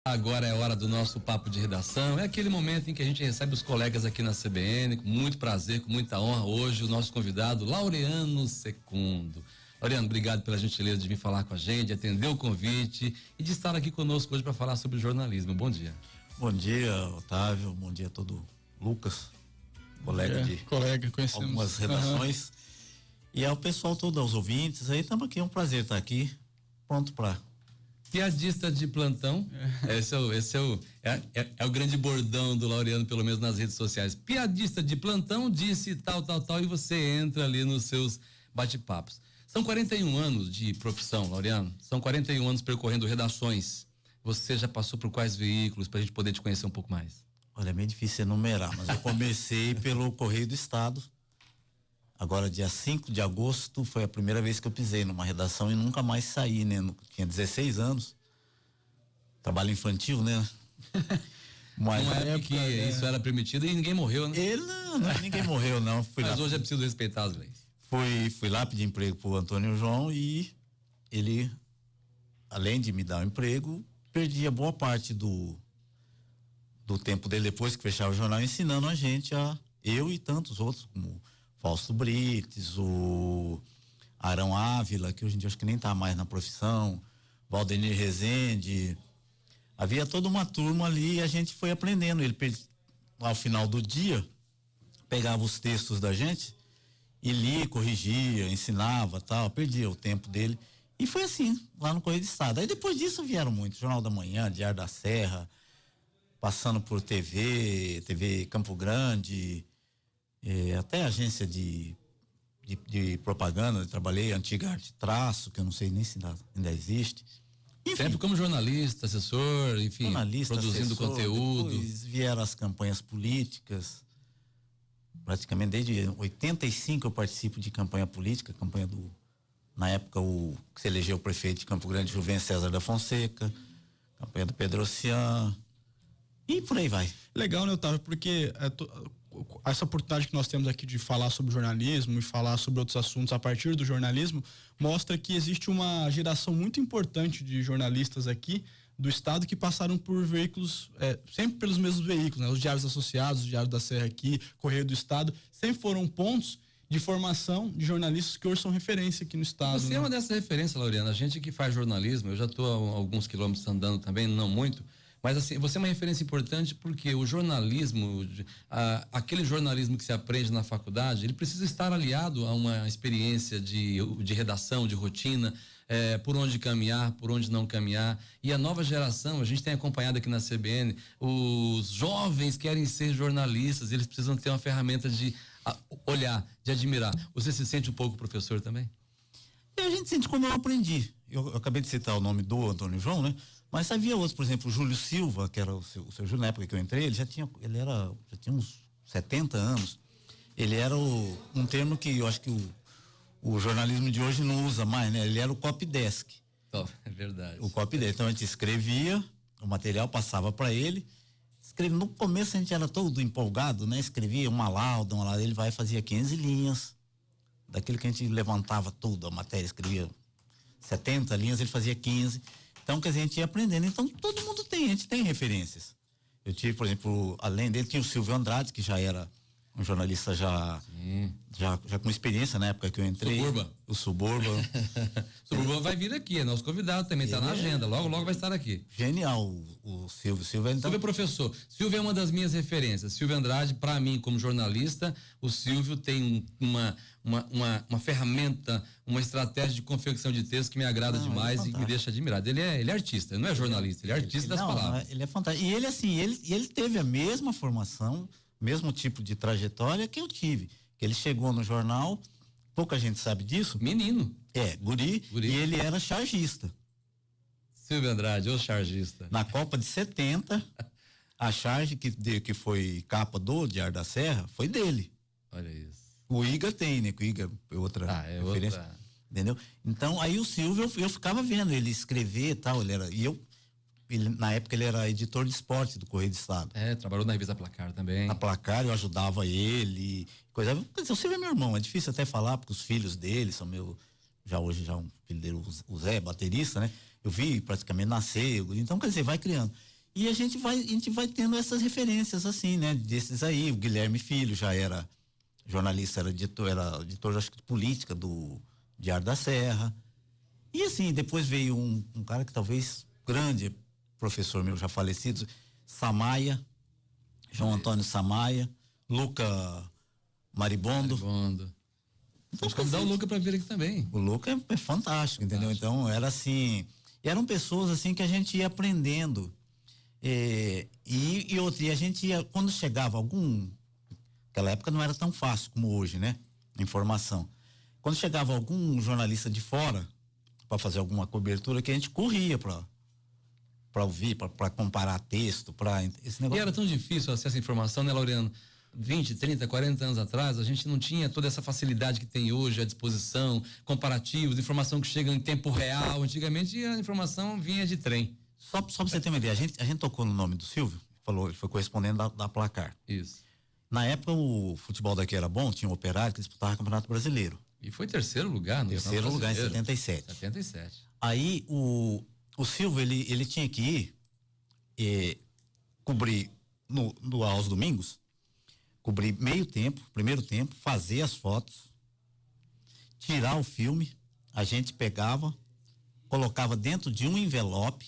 Agora é hora do nosso papo de redação. É aquele momento em que a gente recebe os colegas aqui na CBN, com muito prazer, com muita honra. Hoje, o nosso convidado, Laureano Secundo. Laureano, obrigado pela gentileza de vir falar com a gente, de atender o convite e de estar aqui conosco hoje para falar sobre jornalismo. Bom dia. Bom dia, Otávio. Bom dia a todo Lucas, colega, conhecemos algumas redações. Uhum. E ao pessoal todo, aos ouvintes, aí estamos aqui, é um prazer estar aqui, pronto para. Piadista de plantão, esse é o grande bordão do Laureano, pelo menos nas redes sociais. Piadista de plantão disse tal, e você entra ali nos seus bate-papos. São 41 anos de profissão, Laureano, são 41 anos percorrendo redações. Você já passou por quais veículos pra gente poder te conhecer um pouco mais? Olha, é meio difícil enumerar, mas eu comecei pelo Correio do Estado. Agora, dia 5 de agosto, foi a primeira vez que eu pisei numa redação e nunca mais saí, né? Tinha 16 anos. Trabalho infantil, né? Mas não era que isso era permitido e ninguém morreu, né? Ninguém morreu, não. Mas hoje é preciso respeitar as leis. Fui lá pedir emprego pro Antônio João e ele, além de me dar um emprego, perdia boa parte do tempo dele depois que fechava o jornal, ensinando a gente eu e tantos outros, como Fausto Brites, o Arão Ávila, que hoje em dia acho que nem tá mais na profissão, Valdenir Rezende. Havia toda uma turma ali e a gente foi aprendendo. Ele, ao final do dia, pegava os textos da gente e lia, corrigia, ensinava, tal, perdia o tempo dele. E foi assim, lá no Correio do Estado. Aí depois disso vieram muitos, Jornal da Manhã, Diário da Serra, passando por TV Campo Grande, até agência de propaganda. Eu trabalhei, antiga Arte Traço, que eu não sei nem se ainda existe. Enfim, sempre como jornalista, assessor, enfim, produzindo assessor, conteúdo. Depois vieram as campanhas políticas. Praticamente desde 85 eu participo de campanha política, na época que se elegeu o prefeito de Campo Grande, Rubens César da Fonseca, campanha do Pedro Ocean, e por aí vai. Legal, né, Otávio? Porque essa oportunidade que nós temos aqui de falar sobre jornalismo e falar sobre outros assuntos a partir do jornalismo mostra que existe uma geração muito importante de jornalistas aqui do estado que passaram por veículos, sempre pelos mesmos veículos, né? Os Diários Associados, o Diário da Serra aqui, Correio do Estado, sempre foram pontos de formação de jornalistas que hoje são referência aqui no estado. Você é uma dessas referências, Laureano. A gente que faz jornalismo, eu já estou há alguns quilômetros andando também, não muito, mas assim, você é uma referência importante porque o jornalismo, aquele jornalismo que se aprende na faculdade, ele precisa estar aliado a uma experiência de redação, de rotina, por onde caminhar, por onde não caminhar. E a nova geração, a gente tem acompanhado aqui na CBN, os jovens querem ser jornalistas, eles precisam ter uma ferramenta de olhar, de admirar. Você se sente um pouco professor também? A gente sente como eu aprendi. Eu acabei de citar o nome do Antônio João, né? Mas havia outros, por exemplo, o Júlio Silva, que era o seu Júlio, na época que eu entrei, ele já tinha uns 70 anos. Ele era um termo que eu acho que o jornalismo de hoje não usa mais, né? Ele era o copy desk. É verdade. O copy desk. Então a gente escrevia, o material passava para ele. No começo a gente era todo empolgado, né? Escrevia uma lauda, ele vai e fazia 15 linhas. Daquilo que a gente levantava tudo, a matéria, escrevia 70 linhas, ele fazia 15. Então, quer dizer, a gente ia aprendendo. Então, todo mundo a gente tem referências. Eu tive, por exemplo, além dele, tinha o Silvio Andrade, que já era um jornalista já com experiência na época que eu entrei. O Suburban. Suburban vai vir aqui, é nosso convidado, também está na agenda, logo vai estar aqui. Genial, o Silvio. Silvio é professor. Silvio é uma das minhas referências. Silvio Andrade, para mim, como jornalista, o Silvio tem uma ferramenta, uma estratégia de confecção de texto que me agrada demais e me deixa admirado. Ele é artista, ele não é jornalista, ele é artista das palavras. Ele é fantástico. E ele, assim, ele teve a mesma formação, mesmo tipo de trajetória que eu tive. Ele chegou no jornal, pouca gente sabe disso. Menino. Guri. E ele era chargista. Silvio Andrade, o chargista. Na Copa de 70, a charge que foi capa do Diário da Serra foi dele. Olha isso. O Iga tem, né? O Iga é outra referência. Entendeu? Então, aí o Silvio, eu ficava vendo ele escrever e tal, na época ele era editor de esporte do Correio do Estado. Trabalhou na revista Placar também. Na Placar eu ajudava ele, coisa. Quer dizer, o Silvio é meu irmão, é difícil até falar, porque os filhos dele são hoje um filho dele, o Zé, baterista, né? Eu vi praticamente nascer, então quer dizer, vai criando. E a gente vai tendo essas referências assim, né? Desses aí, o Guilherme Filho já era jornalista, era editor acho que de política do Diário da Serra. E assim, depois veio um cara que talvez grande, professor meu já falecido, Samaia, João Antônio Samaia, Luca Maribondo. Então, vamos convidar o Luca para vir aqui também. O Luca é fantástico, entendeu? Então, era assim, eram pessoas assim que a gente ia aprendendo. E a gente ia, quando chegava naquela época não era tão fácil como hoje, né? Informação. Quando chegava algum jornalista de fora para fazer alguma cobertura, que a gente corria para ouvir, para comparar texto, para esse negócio. E era tão difícil acesso à informação, né, Laureano? 20, 30, 40 anos atrás, a gente não tinha toda essa facilidade que tem hoje à disposição, comparativos, informação que chega em tempo real. Antigamente a informação vinha de trem. Só para você ter uma ideia, a gente tocou no nome do Silvio, ele foi correspondendo da Placar. Isso. Na época o futebol daqui era bom, tinha um Operário que disputava o Campeonato Brasileiro. E foi terceiro lugar no Terceiro lugar em 77. 77. Aí o Silvio, ele tinha que ir cobrir aos domingos, cobrir meio tempo, primeiro tempo, fazer as fotos, tirar o filme, a gente pegava, colocava dentro de um envelope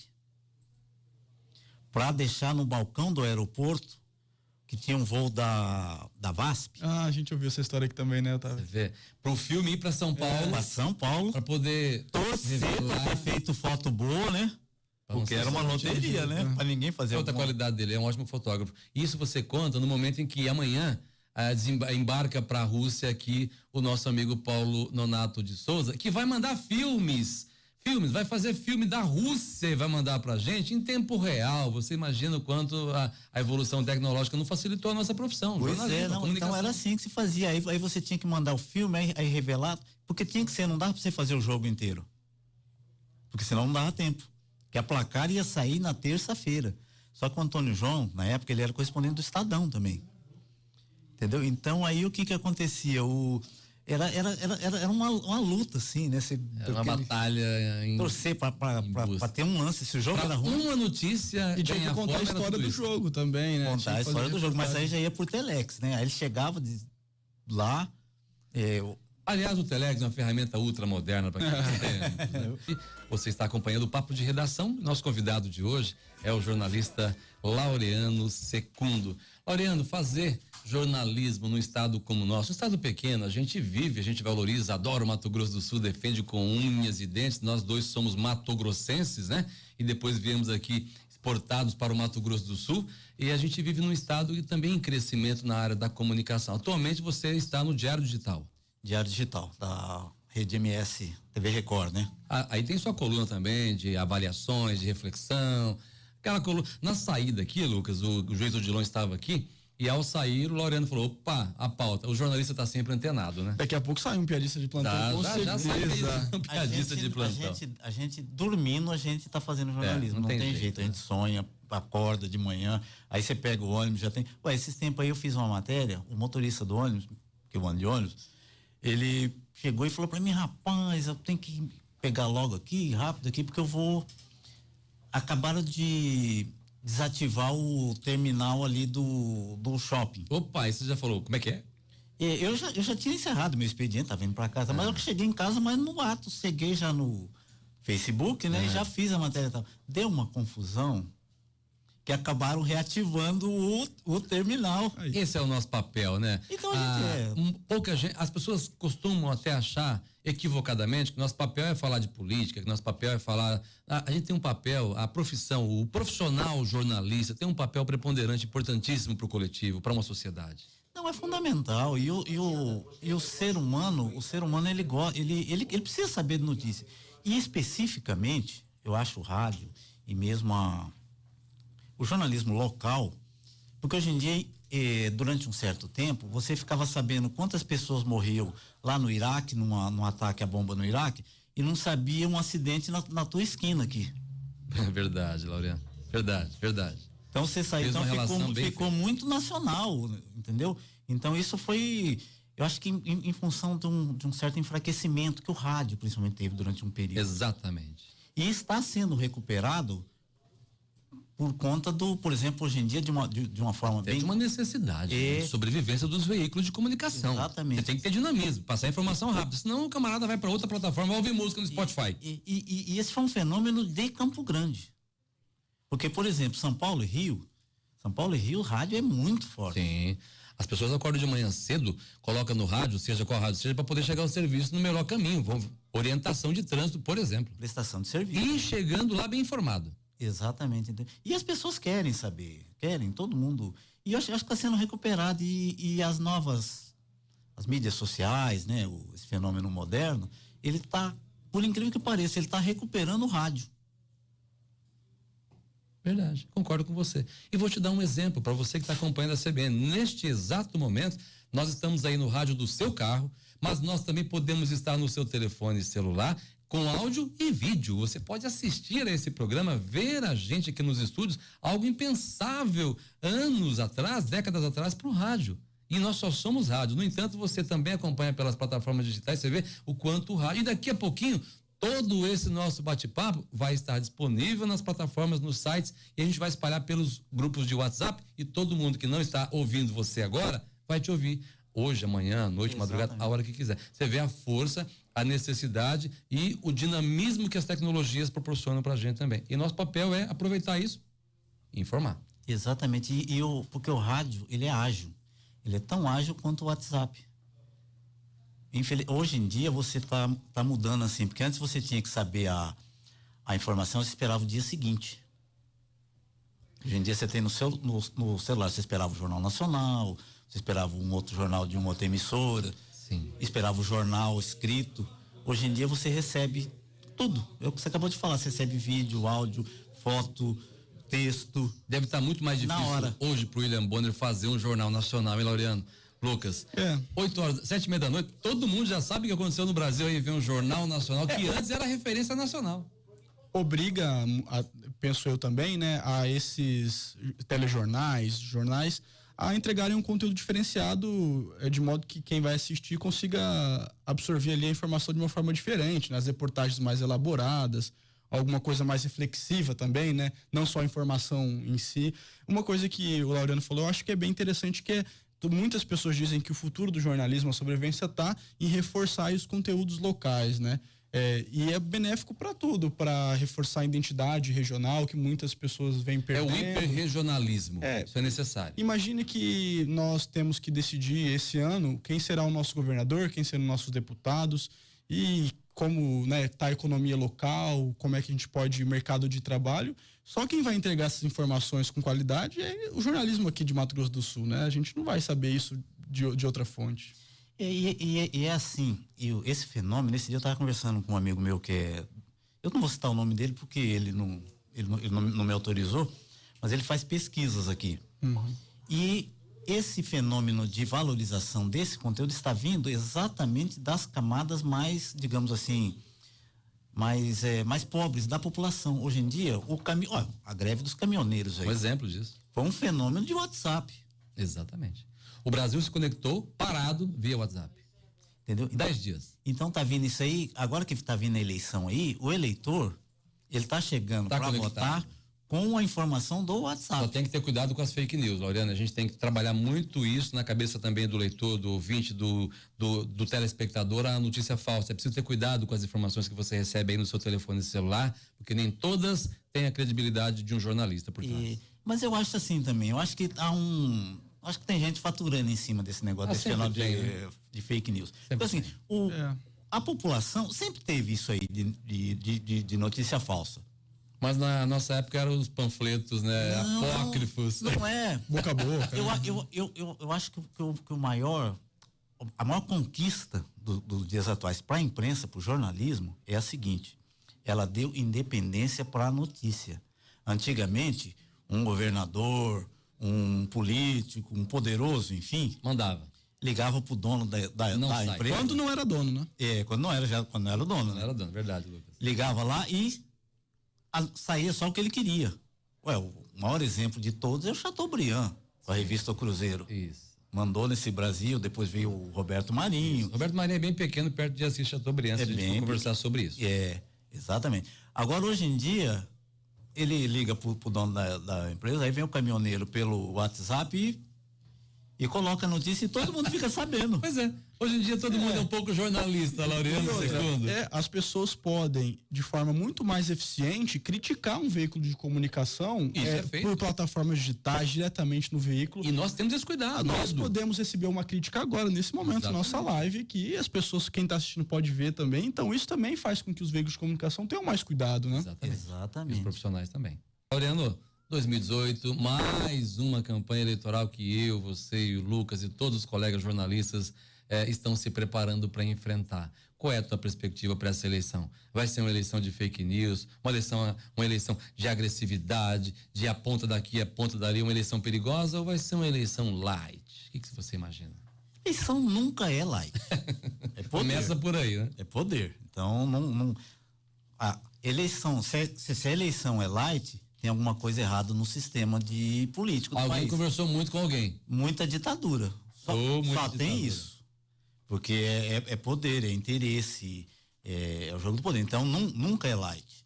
para deixar no balcão do aeroporto, que tinha um voo da VASP. Ah, a gente ouviu essa história aqui também, né, Otávio? Você vê, pro filme ir para São Paulo. Para São Paulo. Para poder torcer para ter feito foto boa, né? Porque era uma loteria, né? Para ninguém fazer outra qualidade dele, é um ótimo fotógrafo. Isso você conta no momento em que amanhã embarca para a Rússia aqui o nosso amigo Paulo Nonato de Souza, que vai mandar filmes, vai fazer filme da Rússia e vai mandar pra gente em tempo real. Você imagina o quanto a evolução tecnológica não facilitou a nossa profissão. Pois é, não, então era assim que se fazia. Aí você tinha que mandar o filme, aí revelar, porque tinha que ser, não dava pra você fazer o jogo inteiro. Porque senão não dava tempo. Que a Placar ia sair na terça-feira. Só que o Antônio João, na época, ele era correspondente do Estadão também. Entendeu? Então aí o que acontecia? Era uma luta, assim, né? Era uma batalha torcer pra ter um lance, se o jogo era ruim. Uma notícia e tinha que contar a história do jogo também, né? Contar a história do jogo, mas aí já ia por Telex, né? Aí ele chegava lá. Aliás, o Telex é uma ferramenta ultramoderna para quem Você está acompanhando o Papo de Redação. Nosso convidado de hoje é o jornalista Laureano Secundo. Laureano, fazer jornalismo num estado como o nosso, um estado pequeno, a gente vive, a gente valoriza, adora o Mato Grosso do Sul, defende com unhas e dentes. Nós dois somos matogrossenses, né? E depois viemos aqui exportados para o Mato Grosso do Sul, e a gente vive num estado e também em crescimento na área da comunicação. Atualmente você está no Diário Digital. Diário Digital, da Rede MS TV Record, né? Aí tem sua coluna também de avaliações, de reflexão, aquela coluna. Na saída aqui, Lucas, o juiz Odilon estava aqui, e ao sair o Laureano falou, opa, a pauta, o jornalista está sempre antenado, né? Daqui a pouco sai um piadista de plantão, já sai um piadista de plantão. A gente dormindo, a gente está fazendo jornalismo, não tem jeito, a gente sonha, acorda de manhã, aí você pega o ônibus, já tem... esses tempos aí eu fiz uma matéria, o motorista do ônibus, que eu ando de ônibus, ele chegou e falou para mim, rapaz, eu tenho que pegar logo aqui, rápido aqui, porque eu vou... Acabaram de desativar o terminal ali do shopping. Opa, isso você já falou, como é que é? Eu já tinha encerrado meu expediente, tá vindo para casa, mas eu cheguei em casa, mas no ato, cheguei já no Facebook, né? E já fiz a matéria e tal. Deu uma confusão que acabaram reativando o terminal. Esse é o nosso papel, né? Então a gente pouca gente, as pessoas costumam até achar equivocadamente que nosso papel é falar de política, que nosso papel é falar, a gente tem um papel, a profissão, o profissional jornalista tem um papel preponderante, importantíssimo para o coletivo, para uma sociedade. Não, é fundamental, e o ser humano ele precisa saber de notícia, e especificamente, eu acho o rádio e mesmo o jornalismo local, porque hoje em dia, durante um certo tempo, você ficava sabendo quantas pessoas morriam lá no Iraque, num ataque à bomba no Iraque, e não sabia um acidente na tua esquina aqui. É verdade, Laureano. Verdade. Então você saiu, ficou muito nacional, entendeu? Então isso foi, eu acho que em função de um certo enfraquecimento que o rádio principalmente teve durante um período. Exatamente. E está sendo recuperado por conta por exemplo, hoje em dia, de uma forma bem... Tem uma necessidade de sobrevivência dos veículos de comunicação. Exatamente. Você tem que ter dinamismo, passar informação rápida, senão o camarada vai para outra plataforma, vai ouvir música no Spotify. E esse foi um fenômeno de Campo Grande. Porque, por exemplo, São Paulo e Rio, o rádio é muito forte. Sim. As pessoas acordam de manhã cedo, colocam no rádio, seja qual rádio seja, para poder chegar ao serviço no melhor caminho. Orientação de trânsito, por exemplo. Prestação de serviço. E chegando lá bem informado. Exatamente. E as pessoas querem saber, todo mundo. E eu acho que está sendo recuperado. E as mídias sociais, né? Esse fenômeno moderno, ele está, por incrível que pareça, ele está recuperando o rádio. Verdade, concordo com você. E vou te dar um exemplo para você que está acompanhando a CBN. Neste exato momento, nós estamos aí no rádio do seu carro, mas nós também podemos estar no seu telefone celular com áudio e vídeo. Você pode assistir a esse programa, ver a gente aqui nos estúdios, algo impensável anos atrás, décadas atrás, para o rádio. E nós só somos rádio. No entanto, você também acompanha pelas plataformas digitais, você vê o quanto o rádio. E daqui a pouquinho, todo esse nosso bate-papo vai estar disponível nas plataformas, nos sites, e a gente vai espalhar pelos grupos de WhatsApp, e todo mundo que não está ouvindo você agora vai te ouvir hoje, amanhã, à noite, madrugada, a hora que quiser. Você vê a força, a necessidade e o dinamismo que as tecnologias proporcionam pra gente também. E nosso papel é aproveitar isso e informar. Exatamente. Porque o rádio, ele é ágil. Ele é tão ágil quanto o WhatsApp. Hoje em dia você tá mudando assim, porque antes você tinha que saber a informação, você esperava o dia seguinte. Hoje em dia você tem no celular, você esperava o Jornal Nacional, você esperava um outro jornal de uma outra emissora. Sim. Esperava o jornal escrito. Hoje em dia você recebe tudo. É o que você acabou de falar, você recebe vídeo, áudio, foto, texto. Deve estar muito mais difícil na hora. Hoje pro William Bonner fazer um jornal nacional, hein, Laureano? Lucas, 8 horas, 7:30 da noite, todo mundo já sabe o que aconteceu no Brasil aí, vem um jornal nacional que antes era referência nacional. Obriga, penso eu também, né, a esses telejornais, jornais, a entregarem um conteúdo diferenciado, de modo que quem vai assistir consiga absorver ali a informação de uma forma diferente, nas reportagens mais elaboradas, alguma coisa mais reflexiva também, né? Não só a informação em si. Uma coisa que o Laureano falou, eu acho que é bem interessante, que é muitas pessoas dizem que o futuro do jornalismo, a sobrevivência, está em reforçar os conteúdos locais, né? E é benéfico para tudo, para reforçar a identidade regional que muitas pessoas vêm perdendo. É o hiperregionalismo, isso é necessário. Imagine que nós temos que decidir esse ano quem será o nosso governador, quem serão nossos deputados e como, né, tá a economia local, como é que a gente pode mercado de trabalho. Só quem vai entregar essas informações com qualidade é o jornalismo aqui de Mato Grosso do Sul, né? A gente não vai saber isso de outra fonte. E é assim, esse fenômeno, esse dia eu estava conversando com um amigo meu eu não vou citar o nome dele porque ele não me autorizou, mas ele faz pesquisas aqui. Uhum. E esse fenômeno de valorização desse conteúdo está vindo exatamente das camadas mais, digamos assim, mais pobres da população. Hoje em dia, a greve dos caminhoneiros aí. Um exemplo disso. Foi um fenômeno de WhatsApp. Exatamente. O Brasil se conectou parado via WhatsApp. Entendeu? 10 dias. Então tá vindo isso aí, agora que tá vindo a eleição aí, o eleitor, ele tá chegando para votar com a informação do WhatsApp. Só tem que ter cuidado com as fake news, Laureano. A gente tem que trabalhar muito isso na cabeça também do leitor, do ouvinte, do telespectador, a notícia falsa. É preciso ter cuidado com as informações que você recebe aí no seu telefone celular, porque nem todas têm a credibilidade de um jornalista por trás. Mas eu acho assim também, eu acho que acho que tem gente faturando em cima desse negócio, desse fenômeno de fake news. Então, assim, a população sempre teve isso aí de notícia falsa. Mas na nossa época eram os panfletos, né? Apócrifos. Não é. Boca a boca. Eu acho que a maior conquista dos dias atuais para a imprensa, para o jornalismo, é a seguinte: ela deu independência para a notícia. Antigamente, um governador, um político, um poderoso, enfim, mandava. Ligava pro dono da empresa. Quando não era dono, né? Quando não era o dono. Não era dono, verdade, Lucas. Ligava lá e saía só o que ele queria. O maior exemplo de todos é o Chateaubriand, com a revista O Cruzeiro. Isso. Mandou nesse Brasil, depois veio o Roberto Marinho. Roberto Marinho é bem pequeno, perto de Assis Chateaubriand, se a gente for conversar sobre isso. Exatamente. Agora, hoje em dia, ele liga pro dono da empresa, aí vem o caminhoneiro pelo WhatsApp e coloca a notícia e todo mundo fica sabendo. Pois é. Hoje em dia todo mundo é um pouco jornalista, Laureano Segundo. As pessoas podem, de forma muito mais eficiente, criticar um veículo de comunicação por plataformas digitais, diretamente no veículo. E nós temos esse cuidado. Nós podemos receber uma crítica agora, nesse momento, nossa live aqui. As pessoas, quem está assistindo pode ver também. Então, isso também faz com que os veículos de comunicação tenham mais cuidado, né? Exatamente. E os profissionais também. Laureano, 2018, mais uma campanha eleitoral que eu, você e o Lucas e todos os colegas jornalistas estão se preparando para enfrentar. Qual é a tua perspectiva para essa eleição? Vai ser uma eleição de fake news, uma eleição de agressividade, de a ponta daqui, a ponta dali, uma eleição perigosa, ou vai ser uma eleição light? O que você imagina? Eleição nunca é light. É poder. Começa por aí, né? É poder. Então, não a eleição, se a eleição é light, tem alguma coisa errada no sistema de político do país. Alguém conversou muito com alguém. Muita ditadura. Só tem isso. Porque é poder, é interesse, é o jogo do poder. Então, nunca é light.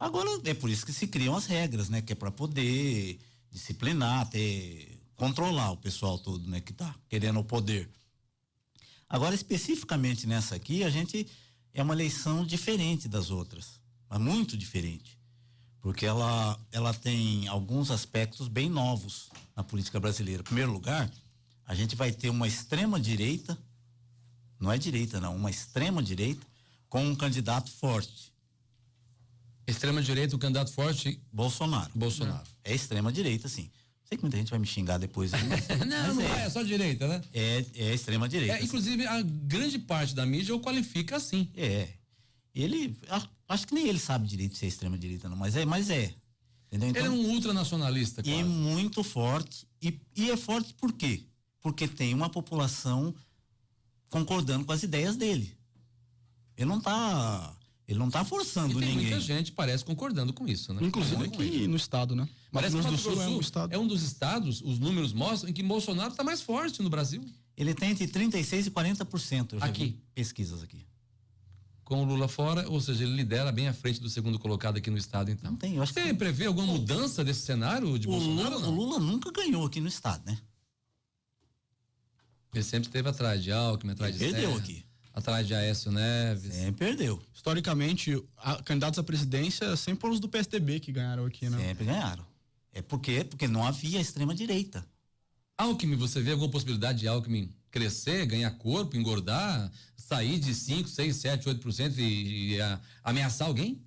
Agora, é por isso que se criam as regras, né? Que é para poder disciplinar, controlar o pessoal todo, né? Que tá querendo o poder. Agora, especificamente nessa aqui, é uma eleição diferente das outras. Mas muito diferente. Porque ela tem alguns aspectos bem novos na política brasileira. Em primeiro lugar, a gente vai ter uma extrema-direita, não é direita não, uma extrema-direita com um candidato forte. Extrema-direita, o candidato forte? Bolsonaro. É extrema-direita, sim. Sei que muita gente vai me xingar depois. Não é só direita, né? É extrema-direita. Inclusive, a grande parte da mídia o qualifica assim. Ele, acho que nem ele sabe direito se é extrema-direita não, mas é. Entendeu? Então, ele é um ultranacionalista, quase. E muito forte. E é forte por quê? Porque tem uma população concordando com as ideias dele. Ele não tá forçando ninguém. Muita gente parece concordando com isso, né? Inclusive aqui no estado, né? Parece que Mato Grosso é um dos estados, os números mostram em que Bolsonaro está mais forte no Brasil. Ele tem entre 36% e 40%. Aqui. Pesquisas aqui. Com o Lula fora, ou seja, ele lidera bem à frente do segundo colocado aqui no estado, então. Não tem, eu acho Você prevê alguma mudança desse cenário de Bolsonaro? O Lula nunca ganhou aqui no estado, né? Ele sempre esteve atrás de Alckmin, atrás de Perdeu Serra, aqui. atrás de Aécio Neves. Sempre perdeu. Historicamente, candidatos à presidência sempre foram os do PSDB que ganharam aqui, né? Sempre ganharam. Porque não havia extrema-direita. Alckmin, você vê alguma possibilidade de Alckmin crescer, ganhar corpo, engordar, sair de 5, 6, 7, 8% e ameaçar alguém?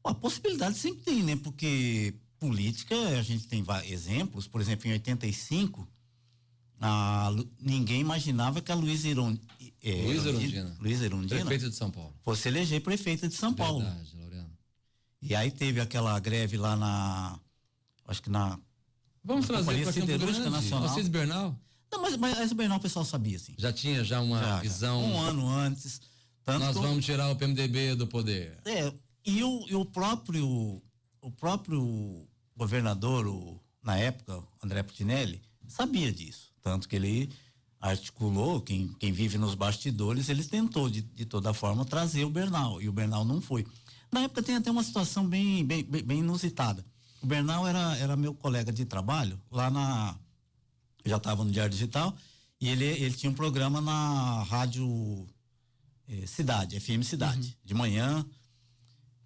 A possibilidade sempre tem, né? Porque política, a gente tem vários exemplos. Por exemplo, em 85, ninguém imaginava que a Luiz Erundina, prefeita de São Paulo, fosse eleger prefeita de São Paulo. Verdade, Laureano. E aí teve aquela greve lá Vamos trazer para Siderúrgica Nacional. Assis Bernal? Não, mas o Bernal o pessoal sabia, assim. Já tinha uma visão. Um ano antes. Nós vamos tirar o PMDB do poder. E o próprio governador, na época, André Putinelli, sabia disso. Tanto que ele articulou, quem vive nos bastidores, ele tentou de toda forma trazer o Bernal, e o Bernal não foi. Na época tem até uma situação bem inusitada. O Bernal era meu colega de trabalho, já estava no Diário Digital, e ele tinha um programa na rádio Cidade, FM Cidade, de manhã,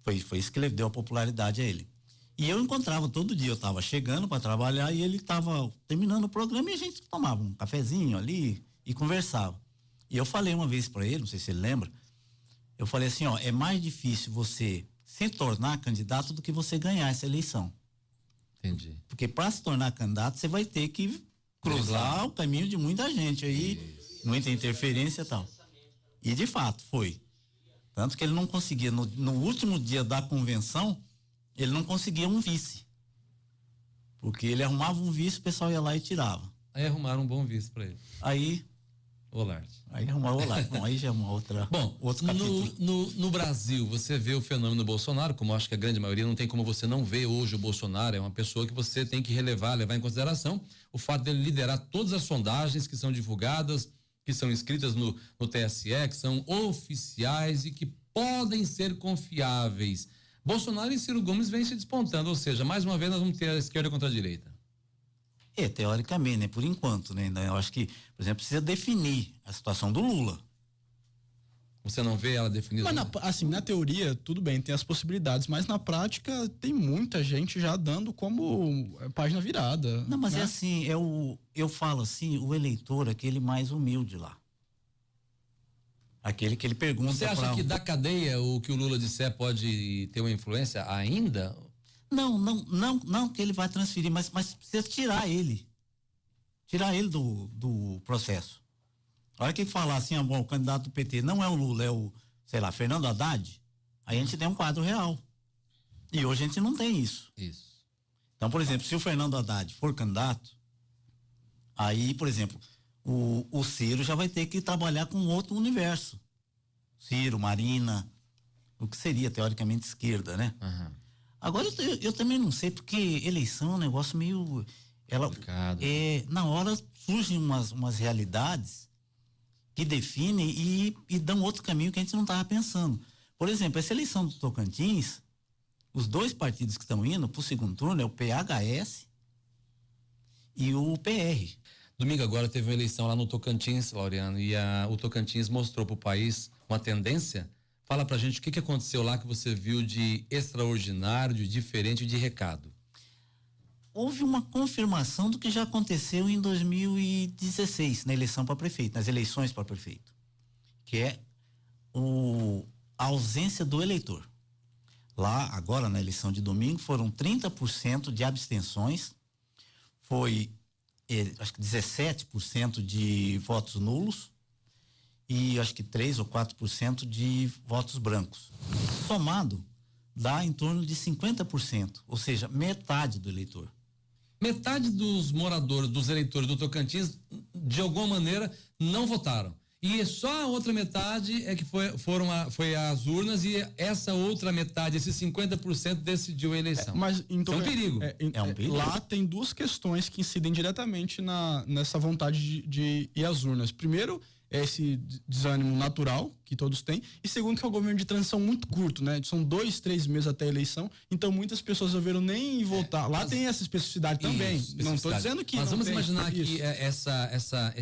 foi isso que deu a popularidade a ele. E eu encontrava todo dia, eu estava chegando para trabalhar e ele estava terminando o programa e a gente tomava um cafezinho ali e conversava. E eu falei uma vez para ele, não sei se ele lembra, eu falei assim, é mais difícil você se tornar candidato do que você ganhar essa eleição. Entendi. Porque para se tornar candidato, você vai ter que cruzar o caminho de muita gente aí, muita interferência e tal. E de fato, foi. Tanto que ele não conseguia, no último dia da convenção, ele não conseguia um vice. Porque ele arrumava um vice, o pessoal ia lá e tirava. Aí arrumaram um bom vice para ele. Aí arrumaram o Olarte. Bom, aí já é uma outra. Bom, outro capítulo. No Brasil, você vê o fenômeno Bolsonaro, como acho que a grande maioria, não tem como você não ver hoje o Bolsonaro, é uma pessoa que você tem que levar em consideração o fato dele liderar todas as sondagens que são divulgadas, que são escritas no TSE, que são oficiais e que podem ser confiáveis. Bolsonaro e Ciro Gomes vêm se despontando, ou seja, mais uma vez nós vamos ter a esquerda contra a direita. Teoricamente, né? Por enquanto, né? Eu acho que, por exemplo, precisa definir a situação do Lula. Você não vê ela definida? Mas na teoria, tudo bem, tem as possibilidades, mas na prática tem muita gente já dando como página virada. Não, mas né? é assim, eu falo assim, o eleitor, aquele mais humilde lá. Aquele que ele pergunta. Você acha que da cadeia o que o Lula disser pode ter uma influência ainda? Não que ele vai transferir, mas precisa tirar ele. Tirar ele do processo. A hora que ele falar assim, bom, o candidato do PT não é o Lula, é o, sei lá, Fernando Haddad, aí a gente tem um quadro real. E hoje a gente não tem isso. Isso. Então, por exemplo, se o Fernando Haddad for candidato, aí, por exemplo, o Ciro já vai ter que trabalhar com outro universo. Ciro, Marina, o que seria teoricamente esquerda, né? Uhum. Agora eu também não sei, porque eleição é um negócio meio... Na hora surgem umas realidades que definem e dão outro caminho que a gente não estava pensando. Por exemplo, essa eleição do Tocantins, os dois partidos que estão indo para o segundo turno é o PHS e o PR. Domingo agora teve uma eleição lá no Tocantins, Laureano, e o Tocantins mostrou para o país uma tendência. Fala pra gente o que aconteceu lá que você viu de extraordinário, de diferente, de recado. Houve uma confirmação do que já aconteceu em 2016, na eleição para prefeito, nas eleições para prefeito, que é a ausência do eleitor. Lá, agora, na eleição de domingo, foram 30% de abstenções, foi, acho que 17% de votos nulos e acho que 3 ou 4% de votos brancos. Somado, dá em torno de 50%, ou seja, metade do eleitor. Metade dos moradores, dos eleitores do Tocantins, de alguma maneira, não votaram. E só a outra metade é que foi às urnas e essa outra metade, esses 50% decidiu a eleição. Mas então, é um perigo. É um perigo. Lá tem duas questões que incidem diretamente nessa vontade de ir às urnas. Primeiro, é esse desânimo natural que todos têm, e segundo, que é um governo de transição muito curto, né? São 2-3 meses até a eleição, então muitas pessoas resolveram nem votar. Lá tem essa especificidade também. Não estou dizendo que mas não vamos tem imaginar isso. que essa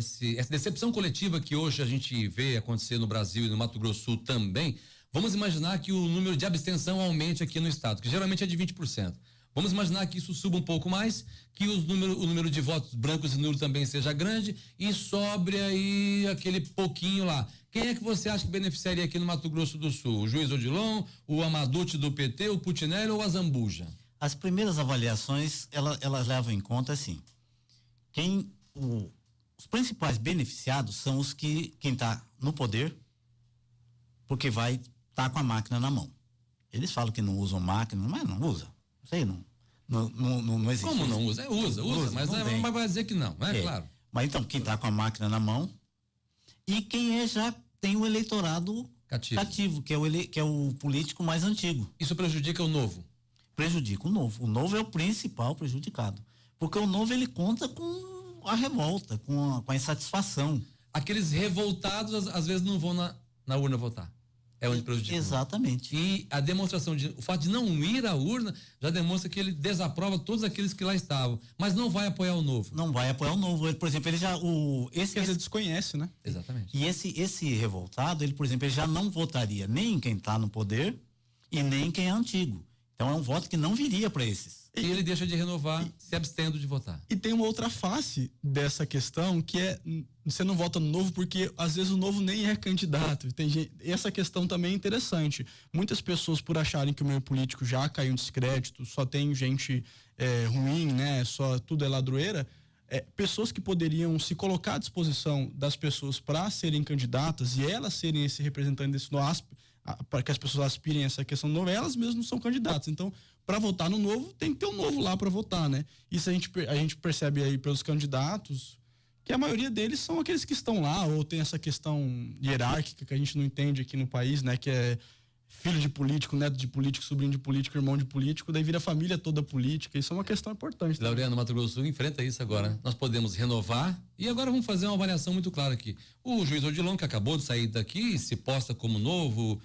decepção coletiva que hoje a gente vê acontecer no Brasil e no Mato Grosso do Sul também, vamos imaginar que o número de abstenção aumente aqui no estado, que geralmente é de 20%. Vamos imaginar que isso suba um pouco mais, que o número de votos brancos e nulos também seja grande e sobre aí aquele pouquinho lá. Quem é que você acha que beneficiaria aqui no Mato Grosso do Sul? O Juiz Odilon, o Amaduti do PT, o Putinelli ou a Zambuja? As primeiras avaliações, elas levam em conta assim, os principais beneficiados são quem está no poder, porque vai estar com a máquina na mão. Eles falam que não usam máquina, mas não usa. Sei, não existe. Como não usa? Usa, mas vai dizer que não, né? Claro. Mas então, quem está com a máquina na mão e quem já tem o eleitorado cativo, que é o político mais antigo. Isso prejudica o novo? Prejudica o novo. O novo é o principal prejudicado. Porque o novo, ele conta com a revolta, com a insatisfação. Aqueles revoltados, às vezes, não vão na urna votar. É onde prejudica. Exatamente. E a demonstração o fato de não ir à urna já demonstra que ele desaprova todos aqueles que lá estavam, mas não vai apoiar o novo. Não vai apoiar o novo. Ele, por exemplo, ele já esse desconhece, né? Exatamente. E esse revoltado, ele, por exemplo, ele já não votaria nem em quem está no poder e nem em quem é antigo. Então é um voto que não viria para esses. E ele deixa de renovar, se abstendo de votar. E tem uma outra face dessa questão, que é você não vota no novo porque às vezes o novo nem é candidato. Essa questão também é interessante. Muitas pessoas, por acharem que o meio político já caiu em descrédito, só tem gente ruim, né? Só tudo é ladroeira. Pessoas que poderiam se colocar à disposição das pessoas para serem candidatas e elas serem esse representante desse para que as pessoas aspirem a essa questão do novo, elas mesmas não são candidatas. Então, para votar no novo, tem que ter um novo lá para votar, né? Isso a gente percebe aí pelos candidatos, que a maioria deles são aqueles que estão lá, ou tem essa questão hierárquica que a gente não entende aqui no país, né? Que filho de político, neto de político, sobrinho de político, irmão de político, daí vira a família toda política. Isso é uma questão importante. Laureano, Mato Grosso do Sul enfrenta isso agora, né? Nós podemos renovar e agora vamos fazer uma avaliação muito clara aqui. O juiz Odilon, que acabou de sair daqui, se posta como novo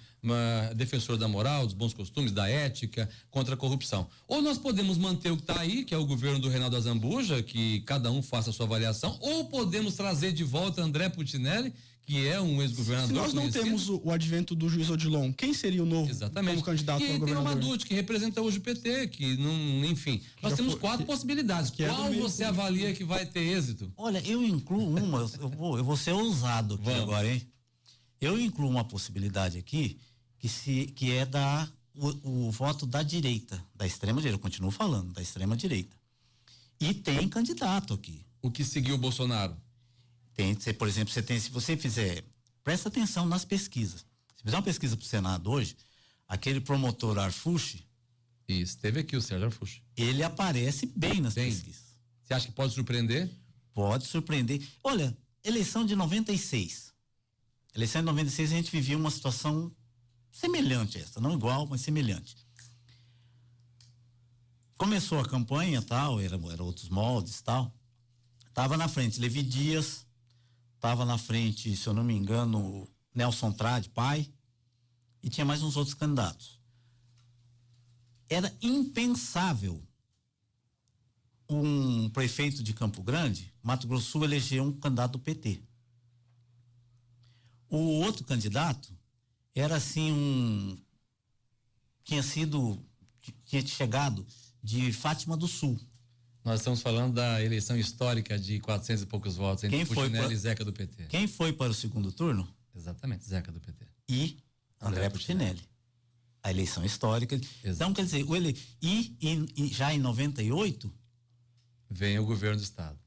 defensor da moral, dos bons costumes, da ética, contra a corrupção. Ou nós podemos manter o que está aí, que é o governo do Reinaldo Azambuja, que cada um faça a sua avaliação, ou podemos trazer de volta André Putinelli, que é um ex-governador. Se nós não temos o advento do juiz Odilon, quem seria o novo como candidato ao governador? E tem o Madut, que representa hoje o PT, que não, enfim. Nós temos 4 possibilidades. Qual você avalia que vai ter êxito? Olha, eu incluo uma, eu vou ser ousado aqui agora, hein? Eu incluo uma possibilidade aqui que é o voto da direita, da extrema direita, eu continuo falando, da extrema direita. E tem candidato aqui. O que seguiu o Bolsonaro? Por exemplo, se você fizer, presta atenção nas pesquisas. Se fizer uma pesquisa para o Senado hoje, aquele promotor Arfucci. Isso, teve aqui o Sérgio Arfucci. Ele aparece bem nas pesquisas. Você acha que pode surpreender? Pode surpreender. Olha, eleição de 96. Eleição de 96 a gente vivia uma situação semelhante a essa, não igual, mas semelhante. Começou a campanha, tal, era outros moldes, tal. Tava na frente Levi Dias, tava na frente, se eu não me engano, Nelson Trade, pai, e tinha mais uns outros candidatos. Era impensável um prefeito de Campo Grande, Mato Grosso do Sul, eleger um candidato do PT. O outro candidato era assim tinha chegado de Fátima do Sul. Nós estamos falando da eleição histórica de 400 e poucos votos entre Putinelli e Zeca do PT. Quem foi para o segundo turno? Exatamente, Zeca do PT. E André Putinelli. A eleição histórica. Exato. Então, quer dizer, já em 98 vem o governo do estado.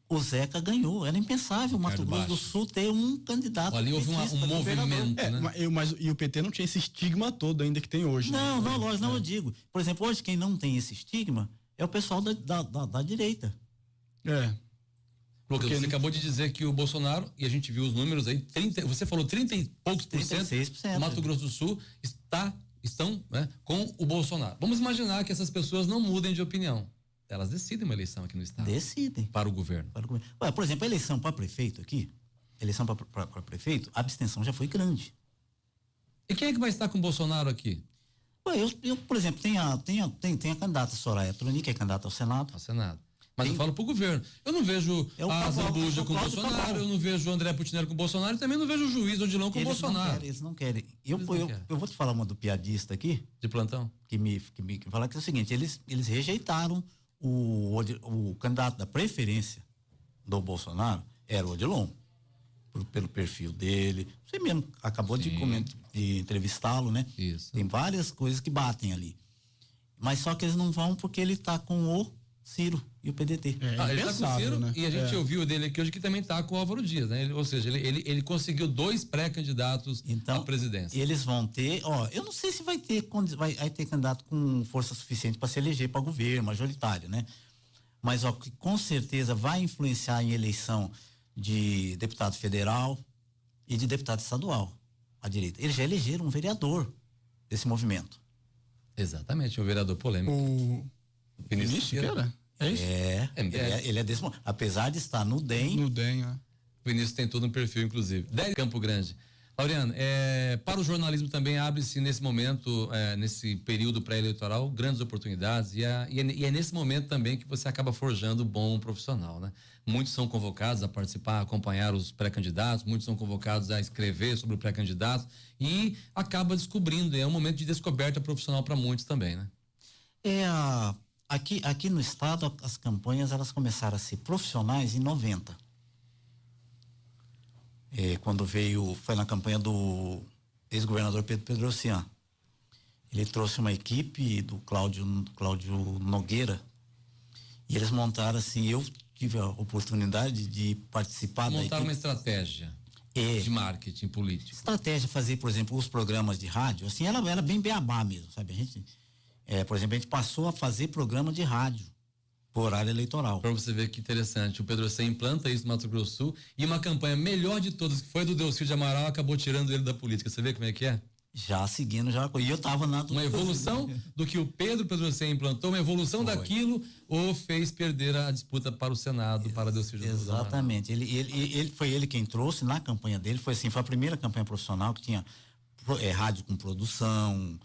O Zeca ganhou. Era impensável o Mato Grosso do Sul ter um candidato. Ali houve um movimento, né? Mas o PT não tinha esse estigma todo ainda que tem hoje. Não, né? Lógico, eu digo. Por exemplo, hoje quem não tem esse estigma é o pessoal da direita. Lucas, você acabou de dizer que o Bolsonaro, e a gente viu os números aí, você falou 30 e poucos por cento, 36%. Mato Grosso do Sul estão, né, com o Bolsonaro. Vamos imaginar que essas pessoas não mudem de opinião. Elas decidem uma eleição aqui no estado. Decidem. Para o governo. Ué, por exemplo, a eleição para prefeito aqui, para prefeito, a abstenção já foi grande. E quem é que vai estar com o Bolsonaro aqui? Ué, eu por exemplo, tem a candidata Soraya Tronic, que é candidata ao Senado. Mas eu falo pro governo. Eu não vejo a Zambuja com o Bolsonaro, eu não vejo o André Putinelli com o Bolsonaro e também não vejo o juiz Odilon com o Bolsonaro. Eles não querem. Eu vou te falar uma do piadista aqui. De plantão? Que me fala que é o seguinte, eles rejeitaram o candidato da preferência do Bolsonaro, era o Odilon. Pelo perfil dele. Você mesmo acabou de entrevistá-lo, né? Isso. Tem várias coisas que batem ali. Mas só que eles não vão porque ele tá com o Ciro e o PDT. Ele tá com o Ciro, né? E a gente ouviu dele aqui hoje que também tá com o Álvaro Dias, né? Ou seja, ele conseguiu 2 pré-candidatos à presidência. Eles vão ter, eu não sei se vai ter candidato com força suficiente para se eleger para governo, majoritário, né? Mas que com certeza vai influenciar em eleição de deputado federal e de deputado estadual, à direita. Eles já elegeram um vereador desse movimento. Exatamente, um vereador polêmico. O Vinícius Siqueira? É isso? Ele é desse momento. Apesar de estar no DEM. No DEM, O Vinícius tem tudo no perfil, inclusive. Campo Grande. Laureano, para o jornalismo também abre-se nesse momento, nesse período pré-eleitoral, grandes oportunidades e é nesse momento também que você acaba forjando um bom profissional, né? Muitos são convocados a participar, a acompanhar os pré-candidatos, muitos são convocados a escrever sobre o pré-candidato e acaba descobrindo, é um momento de descoberta profissional para muitos também, né? Aqui no estado, as campanhas elas começaram a ser profissionais em 90. Quando foi na campanha do ex-governador Pedro Pedrocian. Ele trouxe uma equipe do Cláudio Nogueira e eles montaram assim, eu tive a oportunidade de participar da equipe. Montaram uma estratégia de marketing político. Estratégia, fazer, por exemplo, os programas de rádio, assim, ela era bem beabá mesmo, sabe? A gente, por exemplo, a gente passou a fazer programa de rádio por horário eleitoral. Para você ver que interessante, o Pedrocian implanta isso no Mato Grosso do Sul e uma campanha melhor de todas, que foi do Delcir de Amaral, acabou tirando ele da política. Você vê como é que é? já seguindo já. E eu estava na... Uma evolução do que o Pedro Pedrocem implantou, uma evolução daquilo, ou fez perder a disputa para o Senado, para Delcídio do Amaral. Exatamente. Ele foi ele quem trouxe na campanha dele, foi a primeira campanha profissional que tinha rádio com produção,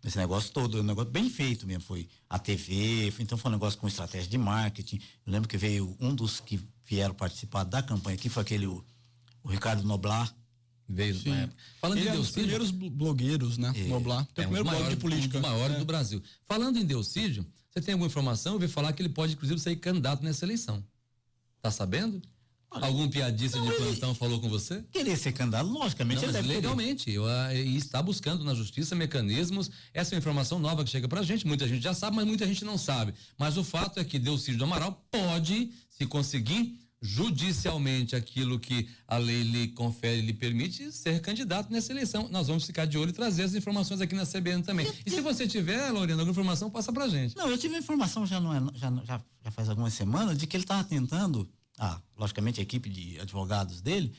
esse negócio todo, um negócio bem feito mesmo, foi a TV, então foi um negócio com estratégia de marketing. Eu lembro que veio um dos que vieram participar da campanha aqui, foi aquele, o Ricardo Noblar. Veio na época. Falando ele em é um dos primeiros blogueiros, né? Noblar. Tem o primeiro blog de política. Um dos maiores do Brasil. Falando em Delcídio, você tem alguma informação? Eu ouvi falar que ele pode, inclusive, sair candidato nessa eleição. Tá sabendo? Algum piadista de plantão falou com você? Querer ser candidato, logicamente, não, ele deve legalmente. E está buscando na justiça mecanismos. Essa é uma informação nova que chega pra gente. Muita gente já sabe, mas muita gente não sabe. Mas o fato é que Delcídio do Amaral pode, se conseguir judicialmente aquilo que a lei lhe confere, lhe permite, ser candidato nessa eleição. Nós vamos ficar de olho e trazer as informações aqui na CBN também. E se você tiver, Lorena, alguma informação, passa pra gente. Não, eu tive a informação já faz algumas semanas de que ele estava tentando, logicamente a equipe de advogados dele,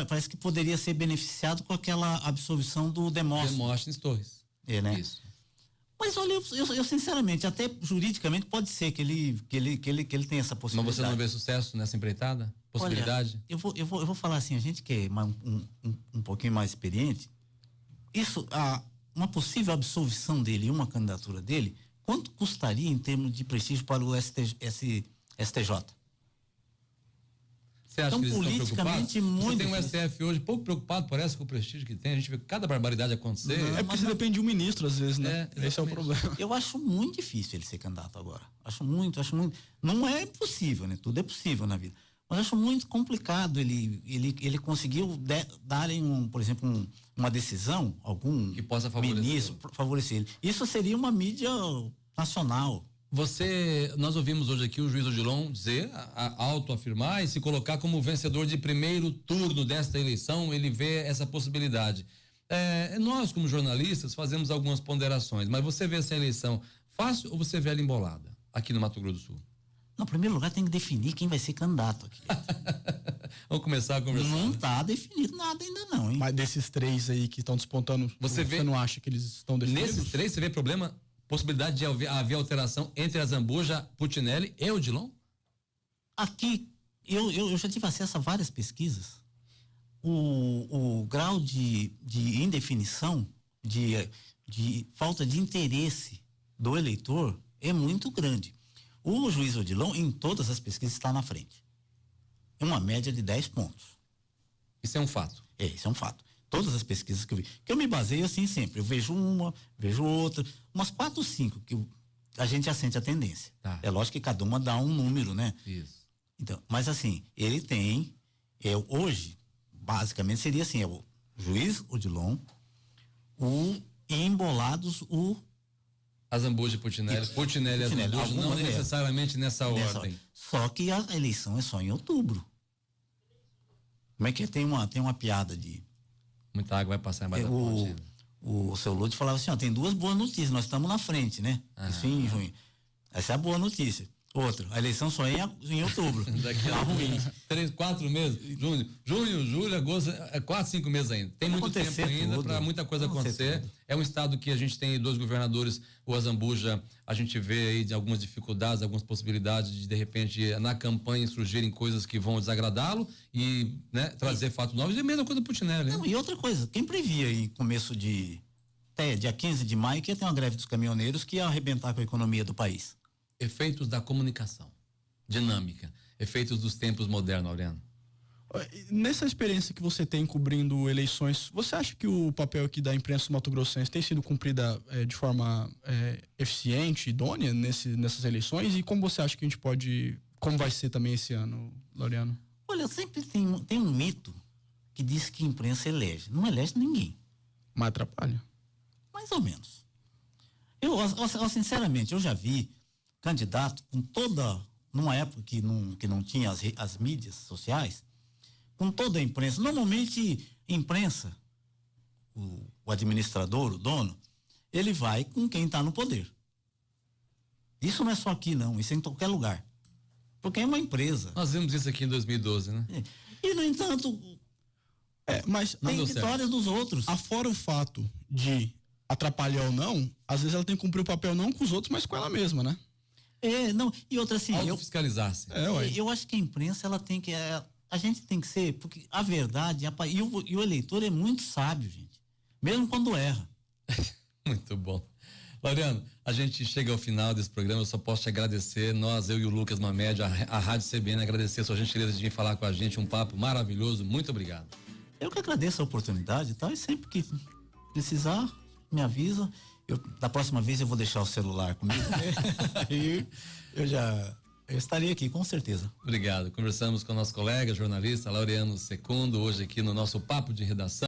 parece que poderia ser beneficiado com aquela absolvição do Demóstenes Torres. Né? Isso. Mas olha, eu sinceramente, até juridicamente pode ser que ele tenha essa possibilidade. Mas você não vê sucesso nessa empreitada? Possibilidade? Olha, eu vou falar assim, a gente que é um pouquinho mais experiente, uma possível absolvição dele e uma candidatura dele, quanto custaria em termos de prestígio para o STJ? Você acha então, que eles politicamente, estão muito. Você tem um STF hoje pouco preocupado, parece, com o prestígio que tem. A gente vê cada barbaridade acontecer. Não, porque você depende de um ministro, às vezes, né? Esse é o problema. Eu acho muito difícil ele ser candidato agora. Acho muito. Não é impossível, né? Tudo é possível na vida. Mas acho muito complicado ele conseguiu darem, por exemplo, uma decisão, algum que possa ministro favorecer ele. Isso seria uma mídia nacional. Nós ouvimos hoje aqui o juiz Odilon dizer, autoafirmar e se colocar como vencedor de primeiro turno desta eleição, ele vê essa possibilidade. Nós, como jornalistas, fazemos algumas ponderações, mas você vê essa eleição fácil ou você vê ela embolada aqui no Mato Grosso do Sul? Não, em primeiro lugar tem que definir quem vai ser candidato aqui. Vamos começar a conversar. Não está definido nada ainda não, hein? Mas desses três aí que estão despontando, você não acha que eles estão definidos? Nesses três você vê possibilidade de haver alteração entre a Zambuja, Putinelli e Odilon? Aqui, eu já tive acesso a várias pesquisas. O grau de indefinição, de falta de interesse do eleitor é muito grande. O juiz Odilon, em todas as pesquisas, está na frente. É uma média de 10 pontos. Isso é um fato? Isso é um fato. Todas as pesquisas que eu vi. Que eu me baseio assim sempre. Eu vejo uma, vejo outra, umas 4 ou 5 que a gente já sente a tendência. Tá. É lógico que cada uma dá um número, né? Isso. Então, mas assim, ele tem, hoje, basicamente seria assim, o juiz Odilon, e embolados a Zambuja e Putinelli. Putinelli e a Zambuja, não necessariamente nessa ordem. Só que a eleição é só em outubro. Como é que tem uma piada de... Muita água vai passar embaixo da ponte. O seu Lúcio falava assim, tem 2 boas notícias, nós estamos na frente, né? Isso em junho. Essa é a boa notícia. Outra, a eleição só é em outubro. Daqui a ruim. 3, 4 meses. Junho, julho, agosto, 4, 5 meses ainda. Tem muito tempo ainda para muita coisa acontecer. É um estado que a gente tem 2 governadores, o Azambuja, a gente vê aí de algumas dificuldades, algumas possibilidades de repente, na campanha surgirem coisas que vão desagradá-lo e, né, trazer fatos novos. E a mesma coisa do Putinelli. Não, e outra coisa, quem previa em começo até dia 15 de maio que ia ter uma greve dos caminhoneiros que ia arrebentar com a economia do país? Efeitos da comunicação, dinâmica, efeitos dos tempos modernos, Aureliano. Nessa experiência que você tem cobrindo eleições, você acha que o papel aqui da imprensa mato-grossense tem sido cumprida de forma eficiente, idônea nessas eleições? E como você acha que como vai ser também esse ano, Laureano? Olha, sempre tem um mito que diz que a imprensa elege. Não elege ninguém. Mas atrapalha? Mais ou menos. Eu sinceramente, eu já vi candidato numa época que não tinha as mídias sociais, com toda a imprensa. Normalmente, imprensa, o administrador, o dono, ele vai com quem está no poder. Isso não é só aqui, não. Isso é em qualquer lugar. Porque é uma empresa. Nós vimos isso aqui em 2012, né? E, no entanto, Mas Não Tem deu certo. vitórias dos outros. afora o fato de atrapalhar ou não, às vezes ela tem que cumprir o papel não com os outros, mas com ela mesma, né? Não, e outra assim, Autofiscalizar-se. Ué. eu acho que a imprensa, ela tem que, a gente tem que ser, porque a verdade, e o eleitor é muito sábio, gente, mesmo quando erra. Muito bom. Laureano, a gente chega ao final desse programa, eu só posso te agradecer, eu e o Lucas Mamed, a Rádio CBN, agradecer a sua gentileza de vir falar com a gente, um papo maravilhoso, muito obrigado. Eu que agradeço a oportunidade e tal, e sempre que precisar, me avisa. Da próxima vez eu vou deixar o celular comigo. Aí eu estarei aqui, com certeza. Obrigado. Conversamos com o nosso colega, jornalista Laureano Secundo, hoje aqui no nosso Papo de Redação.